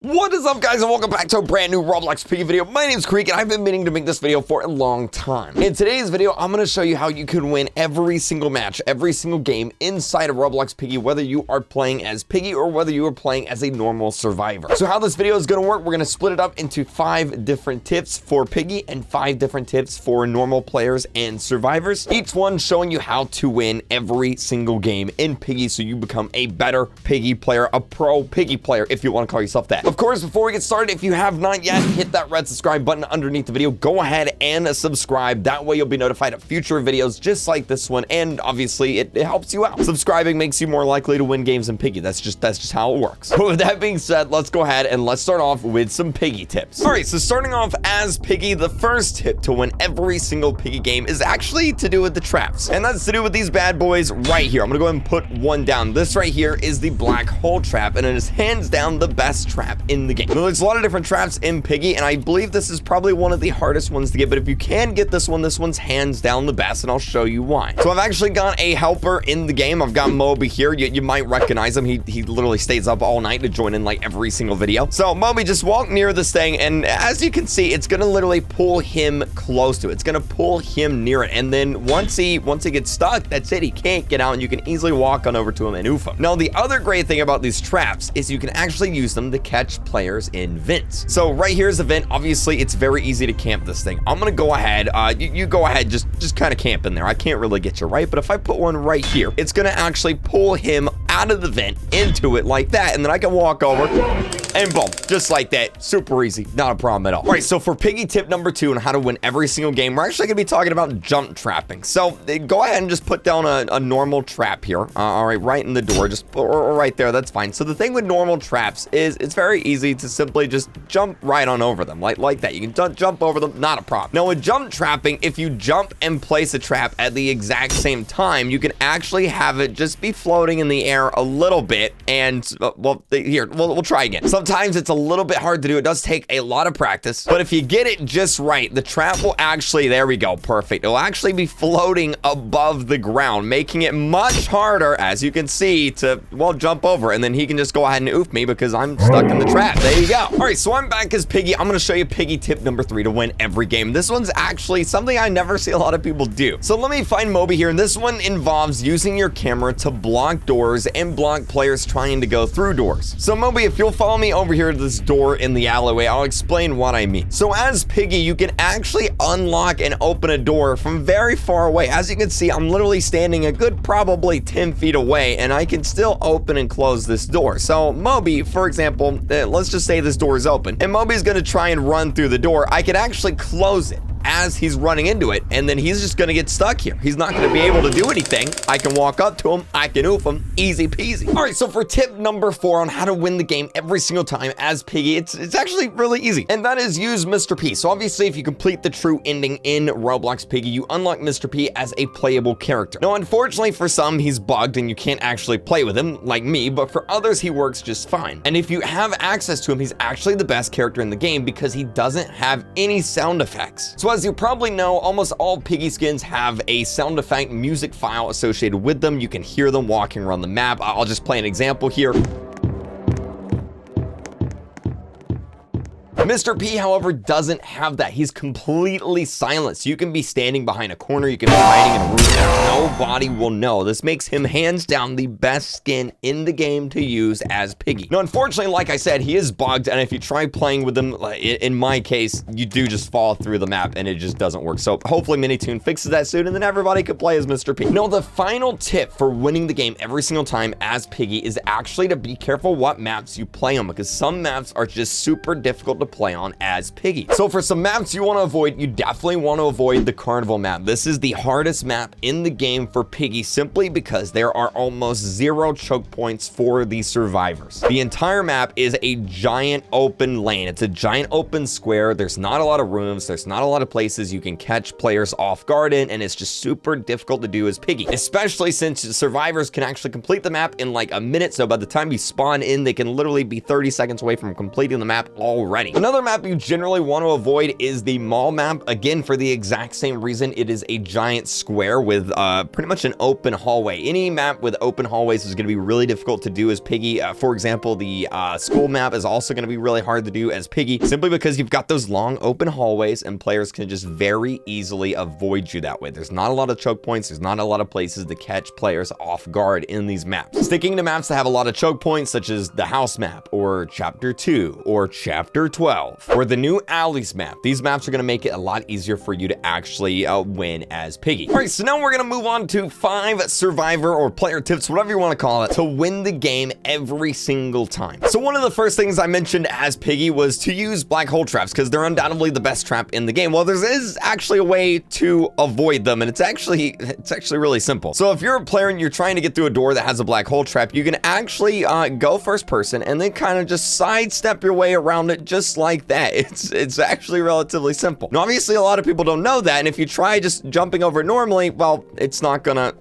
What is up, guys, and welcome back to a brand new Roblox Piggy video. My name's Kreek, and I've been meaning to make this video for a long time. In today's video, I'm going to show you how you can win every single match, every single game inside of Roblox Piggy, whether you are playing as Piggy or whether you are playing as a normal survivor. So how this video is going to work, we're going to split it up into 5 different tips for Piggy and 5 different tips for normal players and survivors. Each one showing you how to win every single game in Piggy so you become a better Piggy player, a pro Piggy player, if you want to call yourself that. Of course, before we get started, if you have not yet, hit that red subscribe button underneath the video. Go ahead and subscribe. That way you'll be notified of future videos just like this one, and obviously it helps you out. Subscribing makes you more likely to win games in Piggy. That's just how it works. But with that being said, let's go ahead and let's start off with some Piggy tips. All right, so starting off as Piggy, the first tip to win every single Piggy game is actually to do with the traps, and that's to do with these bad boys right here. I'm gonna go ahead and put one down. This right here is the black hole trap, and it is hands down the best trap in the game. Now, there's a lot of different traps in Piggy, and I believe this is probably one of the hardest ones to get, but if you can get this one's hands down the best, and I'll show you why. So I've actually got a helper in the game. I've got Moby here. You might recognize him. He literally stays up all night to join in like every single video. So Moby, just walk near this thing, and as you can see, it's gonna literally pull him close to it. It's gonna pull him near it, and then once he gets stuck, that's it. He can't get out, and you can easily walk on over to him and oof him. Now, the other great thing about these traps is you can actually use them to catch players in vents. So right here is a vent. Obviously, it's very easy to camp this thing. I'm gonna go ahead. You go ahead, just kind of camp in there. I can't really get you right, but if I put one right here, it's gonna actually pull him out of the vent into it like that, and then I can walk over and boom, just like that. Super easy, not a problem at all. All right, so for Piggy tip number 2 on how to win every single game, we're actually gonna be talking about jump trapping. So go ahead and just put down a normal trap here. All right in the door, just or right there, that's fine. So the thing with normal traps is it's very easy to simply just jump right on over them, like that. You can jump over them, not a problem. Now with jump trapping, if you jump and place a trap at the exact same time, you can actually have it just be floating in the air a little bit, and well, here, we'll try again. Sometimes it's a little bit hard to do. It does take a lot of practice, but if you get it just right, the trap will actually, there we go, perfect. It'll actually be floating above the ground, making it much harder, as you can see, to, well, jump over, and then he can just go ahead and oof me because I'm stuck in the trap. There you go. All right, so I'm back as Piggy. I'm gonna show you Piggy tip number 3 to win every game. This one's actually something I never see a lot of people do. So let me find Moby here, and this one involves using your camera to block doors and block players trying to go through doors. So Moby, if you'll follow me over here to this door in the alleyway, I'll explain what I mean. So as Piggy, you can actually unlock and open a door from very far away. As you can see, I'm literally standing a good probably 10 feet away, and I can still open and close this door. So Moby, for example, let's just say this door is open, and Moby's gonna try and run through the door. I can actually close it as he's running into it, and then he's just gonna get stuck here. He's not gonna be able to do anything. I can walk up to him, I can oof him, easy peasy. All right, so for tip number 4 on how to win the game every single time as Piggy, it's actually really easy, and that is use Mr. P. So obviously, if you complete the true ending in Roblox Piggy, you unlock Mr. P as a playable character. Now, unfortunately for some, he's bugged and you can't actually play with him, like me, but for others, he works just fine. And if you have access to him, he's actually the best character in the game because he doesn't have any sound effects. So as you probably know, almost all Piggy skins have a sound effect music file associated with them. You can hear them walking around the map. I'll just play an example here. Mr. P, however, doesn't have that. He's completely silent. So you can be standing behind a corner, you can be hiding in a room, and nobody will know. This makes him hands down the best skin in the game to use as Piggy. Now, unfortunately, like I said, he is bugged, and if you try playing with him, in my case, you do just fall through the map, and it just doesn't work. So hopefully Minitoon fixes that soon, and then everybody can play as Mr. P. Now, the final tip for winning the game every single time as Piggy is actually to be careful what maps you play on, because some maps are just super difficult to play on as Piggy. So for some maps you want to avoid, you definitely want to avoid the carnival map. This is the hardest map in the game for Piggy simply because there are almost 0 choke points for the survivors. The entire map is a giant open lane. It's a giant open square. There's not a lot of rooms. There's not a lot of places you can catch players off guard in, and it's just super difficult to do as Piggy, especially since survivors can actually complete the map in like a minute. So by the time you spawn in, they can literally be 30 seconds away from completing the map already. Another map you generally want to avoid is the mall map. Again, for the exact same reason, it is a giant square with pretty much an open hallway. Any map with open hallways is going to be really difficult to do as Piggy. For example, the school map is also going to be really hard to do as Piggy, simply because you've got those long open hallways and players can just very easily avoid you that way. There's not a lot of choke points. There's not a lot of places to catch players off guard in these maps. Sticking to maps that have a lot of choke points, such as the house map or chapter 2 or chapter 12 or the new alleys map, these maps are going to make it a lot easier for you to actually win as Piggy. All right, so now we're going to move on to 5 survivor or player tips, whatever you want to call it, to win the game every single time. So one of the first things I mentioned as Piggy was to use black hole traps, because they're undoubtedly the best trap in the game. Well, there is actually a way to avoid them, and it's actually really simple. So if you're a player and you're trying to get through a door that has a black hole trap, you can actually go first person and then kind of just sidestep your way around it just like that. It's actually relatively simple. Now, obviously, a lot of people don't know that, and if you try just jumping over it normally, well, it's not gonna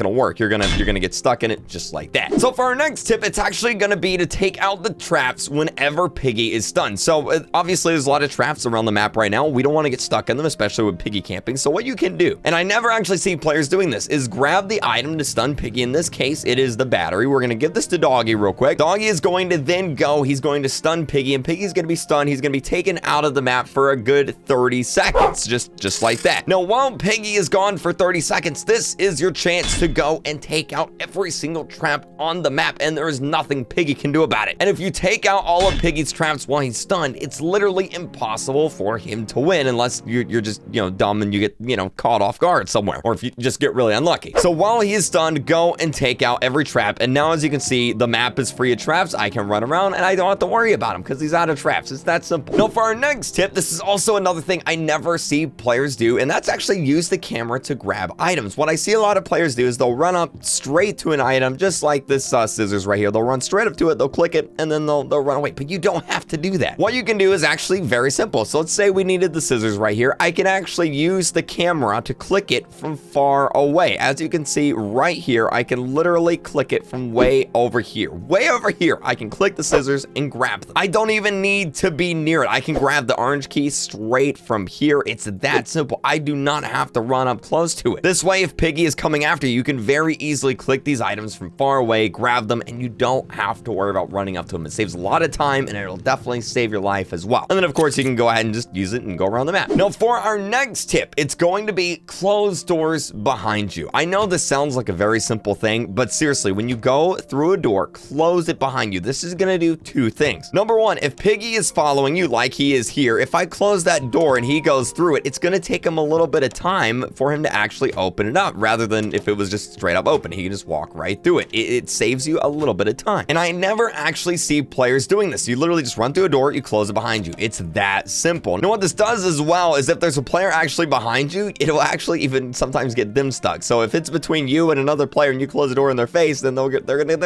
work. You're gonna get stuck in it just like that. So for our next tip, it's actually gonna be to take out the traps whenever Piggy is stunned. So obviously, there's a lot of traps around the map right now. We don't want to get stuck in them, especially with Piggy camping. So what you can do, and I never actually see players doing this, is grab the item to stun Piggy. In this case, it is the battery. We're gonna give this to Doggy real quick. Doggy is going to then go. He's going to stun Piggy, and Piggy's gonna be stunned. He's gonna be taken out of the map for a good 30 seconds, just like that. Now, while Piggy is gone for 30 seconds, this is your chance to go and take out every single trap on the map, and there is nothing Piggy can do about it. And if you take out all of Piggy's traps while he's stunned, it's literally impossible for him to win unless you're just, dumb and you get, caught off guard somewhere, or if you just get really unlucky. So while he is stunned, go and take out every trap. And now, as you can see, the map is free of traps. I can run around and I don't have to worry about him because he's out of traps. It's that simple. Now, for our next tip, this is also another thing I never see players do, and that's actually use the camera to grab items. What I see a lot of players do is they'll run up straight to an item, just like this scissors right here. They'll run straight up to it, they'll click it, and then they'll run away. But you don't have to do that. What you can do is actually very simple. So let's say we needed the scissors right here. I can actually use the camera to click it from far away. As you can see right here, I can literally click it from way over here. Way over here, I can click the scissors and grab them. I don't even need to be near it. I can grab the orange key straight from here. It's that simple. I do not have to run up close to it. This way, if Piggy is coming after you, you can very easily click these items from far away, grab them, and you don't have to worry about running up to them. It saves a lot of time, and it'll definitely save your life as well. And then, of course, you can go ahead and just use it and go around the map. Now, for our next tip, it's going to be close doors behind you. I know this sounds like a very simple thing, but seriously, when you go through a door, close it behind you. This is going to do 2 things. Number 1, if Piggy is following you like he is here, if I close that door and he goes through it, it's going to take him a little bit of time for him to actually open it up, rather than if it was just straight up open. He can just walk right through it. It saves you a little bit of time. And I never actually see players doing this. You literally just run through a door, you close it behind you. It's that simple. Now, what this does as well is if there's a player actually behind you, it'll actually even sometimes get them stuck. So if it's between you and another player and you close the door in their face, then they're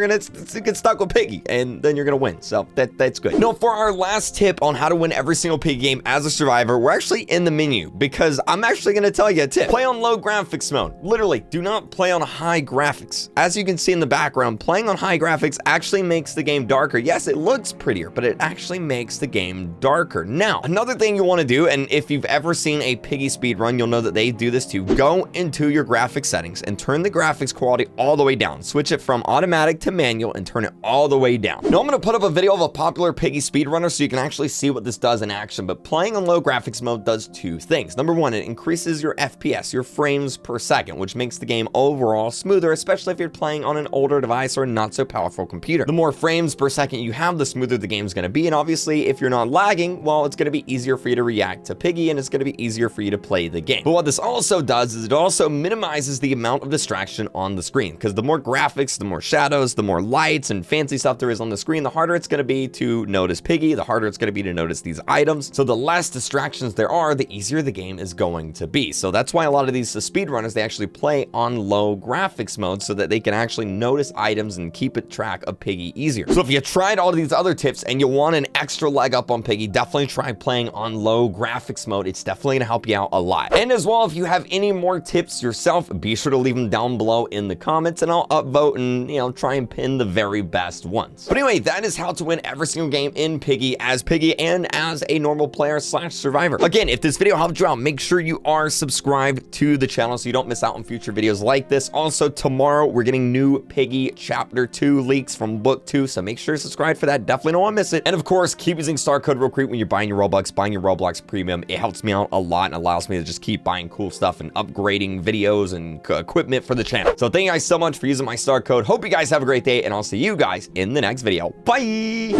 gonna get stuck with Piggy, and then you're gonna win. So that's good. Now, for our last tip on how to win every single Piggy game as a survivor, we're actually in the menu, because I'm actually gonna tell you a tip. Play on low graphics mode. Literally, do not play on high graphics. As you can see in the background, playing on high graphics actually makes the game darker. Yes, it looks prettier, but it actually makes the game darker. Now, another thing you want to do, and if you've ever seen a Piggy speedrun, you'll know that they do this too. Go into your graphics settings and turn the graphics quality all the way down. Switch it from automatic to manual and turn it all the way down. Now, I'm going to put up a video of a popular Piggy speedrunner so you can actually see what this does in action, but playing on low graphics mode does 2 things. Number 1, it increases your FPS, your frames per second, which makes the game overall smoother, especially if you're playing on an older device or a not so powerful computer. The more frames per second you have, the smoother the game's going to be, and obviously if you're not lagging, well, it's going to be easier for you to react to Piggy, and it's going to be easier for you to play the game. But what this also does is it also minimizes the amount of distraction on the screen, because the more graphics, the more shadows, the more lights and fancy stuff there is on the screen, the harder it's going to be to notice Piggy, the harder it's going to be to notice these items. So the less distractions there are, the easier the game is going to be. So that's why a lot of these speedrunners, they actually play on low graphics mode so that they can actually notice items and keep it track of Piggy easier. So if you tried all of these other tips and you want an extra leg up on Piggy, definitely try playing on low graphics mode. It's definitely gonna help you out a lot. And as well, if you have any more tips yourself, be sure to leave them down below in the comments, and I'll upvote and, try and pin the very best ones. But anyway, that is how to win every single game in Piggy as Piggy. Piggy and as a normal player slash survivor. Again, if this video helped you out, make sure you are subscribed to the channel so you don't miss out on future videos like this. Also, tomorrow we're getting new Piggy Chapter 2 leaks from Book 2, so make sure to subscribe for that. Definitely don't want to miss it. And of course, keep using star code RealCreek when you're buying your Robux, buying your Roblox Premium. It helps me out a lot and allows me to just keep buying cool stuff and upgrading videos and equipment for the channel. So thank you guys so much for using my star code. Hope you guys have a great day, and I'll see you guys in the next video. Bye!